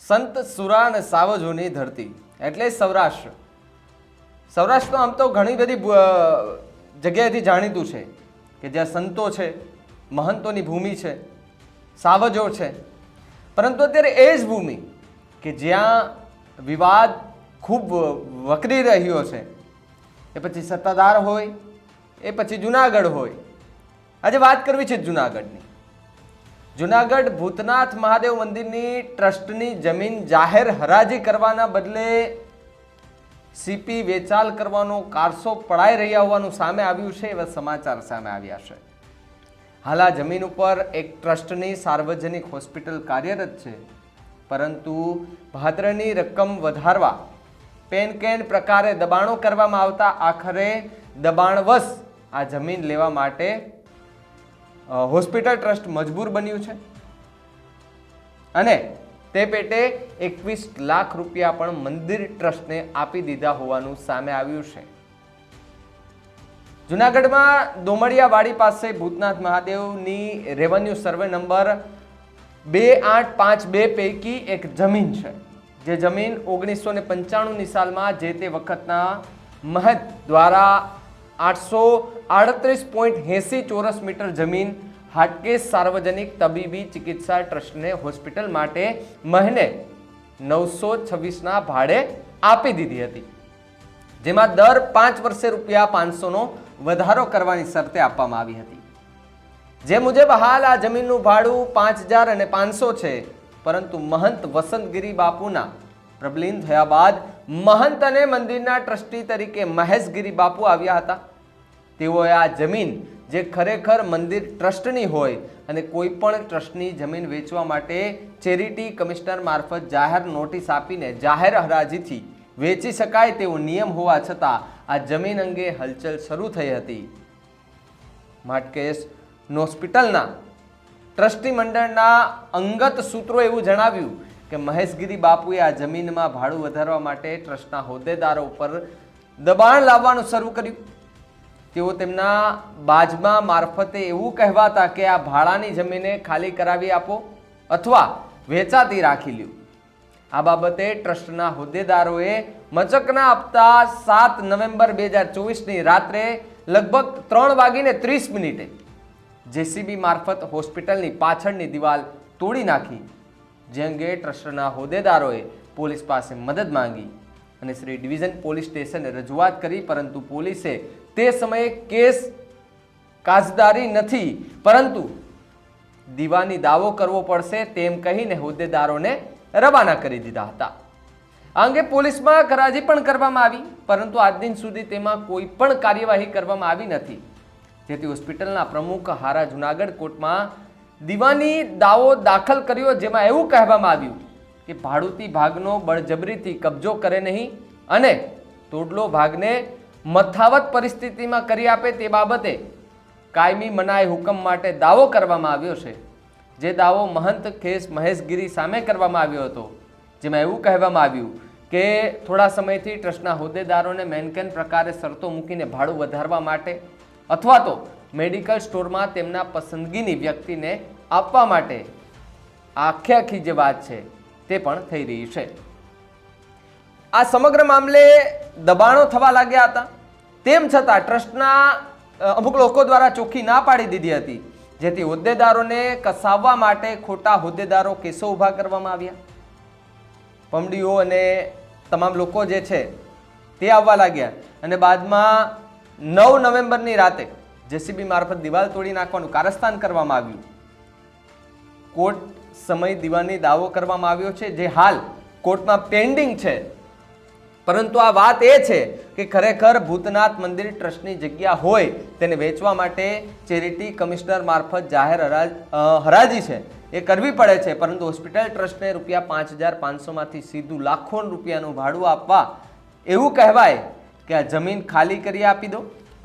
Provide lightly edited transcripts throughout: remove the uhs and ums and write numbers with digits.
સંત સુરા અને સાવજોની ધરતી એટલે સૌરાષ્ટ્ર. સૌરાષ્ટ્ર આમ તો ઘણી બધી જગ્યાએથી જાણીતું છે કે જ્યાં સંતો છે, મહંતોની ભૂમિ છે, સાવજો છે. પરંતુ અત્યારે એ જ ભૂમિ કે જ્યાં વિવાદ ખૂબ વકરી રહ્યો છે, એ પછી સત્તાધાર હોય, એ પછી જુનાગઢ હોય. આજે વાત કરવી છે જુનાગઢની. જુનાગઢ ભૂતનાથ મહાદેવ મંદિરની ટ્રસ્ટની જમીન જાહેર હરાજી કરવાના બદલે સીપી વેચાલ કરવાનો કારસો પડાઈ રહ્યા હોવાનું સામે આવ્યું છે. એવા સમાચાર સામે આવ્યા છે. હાલ આ જમીન ઉપર એક ટ્રસ્ટની સાર્વજનિક હોસ્પિટલ કાર્યરત છે, પરંતુ ભાદરની રકમ વધારવા પેન કેન પ્રકારે દબાણો કરવામાં આવતા આખરે દબાણવશ આ જમીન લેવા માટે હોસ્પિટલ ટ્રસ્ટ મજબૂર બન્યું છે અને તે પેટે 21 લાખ રૂપિયા પણ મંદિર ટ્રસ્ટને આપી દીધા હોવાનું સામે આવ્યું છે. જુનાગઢમાં દોમડિયાવાડી પાસે ભૂતનાથ મહાદેવની રેવન્યુ સર્વે નંબર 2852 પૈકી એક જમીન છે, જે જમીન 1995ની સાલમાં જે તે વખતના મહંત દ્વારા 838.80 ચોરસ મીટર જમીન હાટકેશ સાર્વજનિક તબીબી ચિકિત્સા ટ્રસ્ટને હોસ્પિટલ માટે મહિને 926ના ભાડે આપી દીધી હતી, જેમાં દર 5 વર્ષે ₹500નો વધારો કરવાની શરતે આપવામાં આવી હતી. જે મુજબ હાલ આ જમીનનું ભાડું 5000 અને 500 છે, પરંતુ મહંત વસંતગીરી બાપુના પ્રબલીન થયા બાદ મહંત અને મંદિરના ટ્રસ્ટી તરીકે મહેશગીરી બાપુ આવ્યા હતા. તેઓએ આ જમીન જે ખરેખર મંદિર ટ્રસ્ટની હોય અને કોઈ પણ ટ્રસ્ટની જમીન વેચવા માટે ચેરિટી કમિશનર મારફત જાહેર નોટિસ આપીને જાહેર હરાજીથી વેચી શકાય તેવો નિયમ હોવા છતાં આ જમીન અંગે હલચલ શરૂ થઈ હતી. હાટકેશ હોસ્પિટલના ટ્રસ્ટી મંડળના અંગત સૂત્રો એવું જણાવ્યું કે મહેશગીરી બાપુએ આ જમીનમાં ભાડું વધારવા માટે ટ્રસ્ટના હોદ્દેદારો ઉપર દબાણ લાવવાનું શરૂ કર્યું. તેઓ તેમના બાજમા મારફતે એવું કહેવાતા કે આ ભાડાની જમીને ખાલી કરાવી આપો અથવા વેચાતી રાખી લ્યો. આ બાબતે ટ્રસ્ટના હોદ્દેદારોએ મચકના આપતા 7 નવેમ્બર 2024ની રાત્રે લગભગ 3:30 જેસીબી મારફત હોસ્પિટલની પાછળની દિવાલ તોડી નાખી, જે અંગે ટ્રસ્ટના હોદ્દેદારોએ પોલીસ પાસે મદદ માંગી અને શ્રી ડિવિઝન પોલીસ સ્ટેશને રજૂઆત કરી, પરંતુ પોલીસે તે સમયે કેસ કાજદારી નથી, પરંતુ દીવાની દાવો કરવો પડશે તેમ કહીને હોદ્દેદારોને રવાના કરી દીધા હતા. આ અંગે પોલીસમાં હરાજી પણ કરવામાં આવી, પરંતુ આજ દિન સુધી તેમાં કોઈ પણ કાર્યવાહી કરવામાં આવી નથી, જેથી હોસ્પિટલના પ્રમુખ હારા જુનાગઢ કોર્ટમાં દીવાની દાવો દાખલ કર્યો, જેમાં એવું કહેવામાં આવ્યું કે ભાડુતી ભાગનો બળજબરીથી કબજો કરે નહીં અને તોડલો ભાગને મથાવત પરિસ્થિતિમાં કરી આપે તે બાબતે કાયમી મનાઈ હુકમ માટે દાવો કરવામાં આવ્યો છે. જે દાવો મહંત ખેસ મહેશગીરી સામે કરવામાં આવ્યો હતો, જેમાં એવું કહેવામાં આવ્યું કે થોડા સમયથી ટ્રસ્ટના હોદ્દેદારોને મેનકેન પ્રકારે શરતો મૂકીને ભાડું વધારવા માટે અથવા તો મેડિકલ સ્ટોરમાં તેમના પસંદગીની વ્યક્તિને આપવા માટે આખી જે વાત છે તે પણ થઈ રહી છે. આ સમગ્ર મામલે દબાણો થવા લાગ્યા હતા, તેમ છતાં ટ્રસ્ટના અમુક લોકો દ્વારા ચોખ્ખી ના પાડી દીધી હતી, જેથી હોદ્દેદારોને કસાવવા માટે ખોટા હોદ્દેદારો કેસો ઊભા કરવામાં આવ્યા. પમડીઓ અને તમામ લોકો જે છે તે આવવા લાગ્યા અને બાદમાં 9 નવેમ્બરની રાતે જેસીબી મારફત દિવાલ તોડી નાખવાનું કારસ્તાન કરવામાં આવ્યું. કોર્ટ સમય દીવાની દાવો કરવામાં આવ્યો છે, જે હાલ કોર્ટમાં પેન્ડિંગ છે. પરંતુ આ વાત એ છે કે ખરેખર ભૂતનાથ મંદિર ટ્રસ્ટની જગ્યા હોય તેને વેચવા માટે ચેરિટી કમિશનર મારફત જાહેર હરાજી છે એ કરવી પડે છે, પરંતુ હોસ્પિટલ ટ્રસ્ટને ₹5500માંથી સીધું લાખો રૂપિયાનું ભાડું આપવા એવું કહેવાય કે આ જમીન ખાલી કરી આપી દો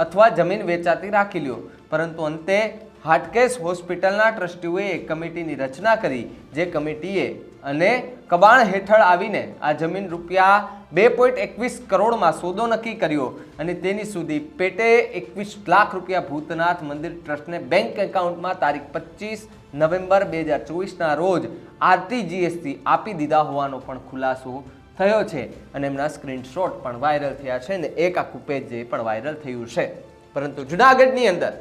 અથવા જમીન વેચાતી રાખી લ્યો, પરંતુ અંતે હાટકેશ હોસ્પિટલના ટ્રસ્ટીઓએ એક કમિટીની રચના કરી, જે કમિટીએ અને કબાણ હેઠળ આવીને આ જમીન રૂપિયા 2.21 કરોડમાં સોદો નક્કી કર્યો અને તેની સુધી પેટે 21 લાખ રૂપિયા ભૂતનાથ મંદિર ટ્રસ્ટને બેંક એકાઉન્ટમાં તારીખ 25 નવેમ્બર 2024ના રોજ RTGSથી આપી દીધા હોવાનો પણ ખુલાસો થયો છે અને એમના સ્ક્રીનશોટ પણ વાયરલ થયા છે અને એક આખું પેજ જે પણ વાયરલ થયું છે. પરંતુ જુનાગઢની અંદર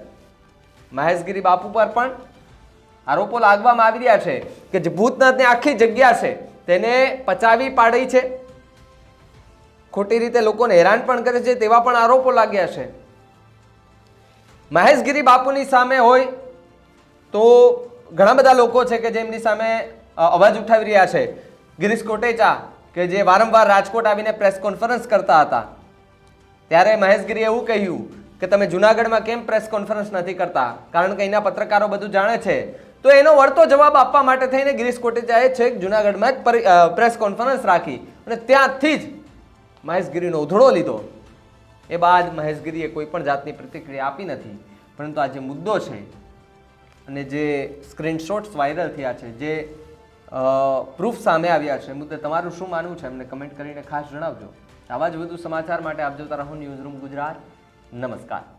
મહેશગીરી બાપુ પર પણ આરોપો લાગવામાં આવી રહ્યા છે કે જે ભૂતનાથની આખી જગ્યા છે તેને પચાવી પાડી છે, ખોટી રીતે લોકોને હેરાન પણ કરે છે, તેવા પણ આરોપો લાગ્યા છે. મહેશગીરી બાપુની સામે હોય તો ઘણા બધા લોકો છે કે જેમની સામે અવાજ ઉઠાવી રહ્યા છે. ગિરીશ કોટેચા કે જે વારંવાર રાજકોટ આવીને પ્રેસ કોન્ફરન્સ કરતા હતા, ત્યારે મહેશગીરીએ એવું કહ્યું કે તમે જુનાગઢમાં કેમ પ્રેસ કોન્ફરન્સ નથી કરતા, કારણ કે અહીંના પત્રકારો બધું જાણે છે. તો એનો વળતો જવાબ આપવા માટે થઈને ગિરીશ કોટેચાએ છેક જુનાગઢમાં જ પ્રેસ કોન્ફરન્સ રાખી અને ત્યાંથી જ મહેશગીરીનો ઉધડો લીધો. એ બાદ મહેશગીરીએ કોઈ પણ જાતની પ્રતિક્રિયા આપી નથી. પરંતુ આ જે મુદ્દો છે અને જે સ્ક્રીનશોટ્સ વાયરલ થયા છે, જે પ્રૂફ સામે આવ્યા છે, મુદ્દે તમારું શું માનવું છે અમને કમેન્ટ કરીને ખાસ જણાવજો. આવા જ વધુ સમાચાર માટે આપ જોતા રહો ન્યૂઝરૂમ ગુજરાત. નમસ્કાર.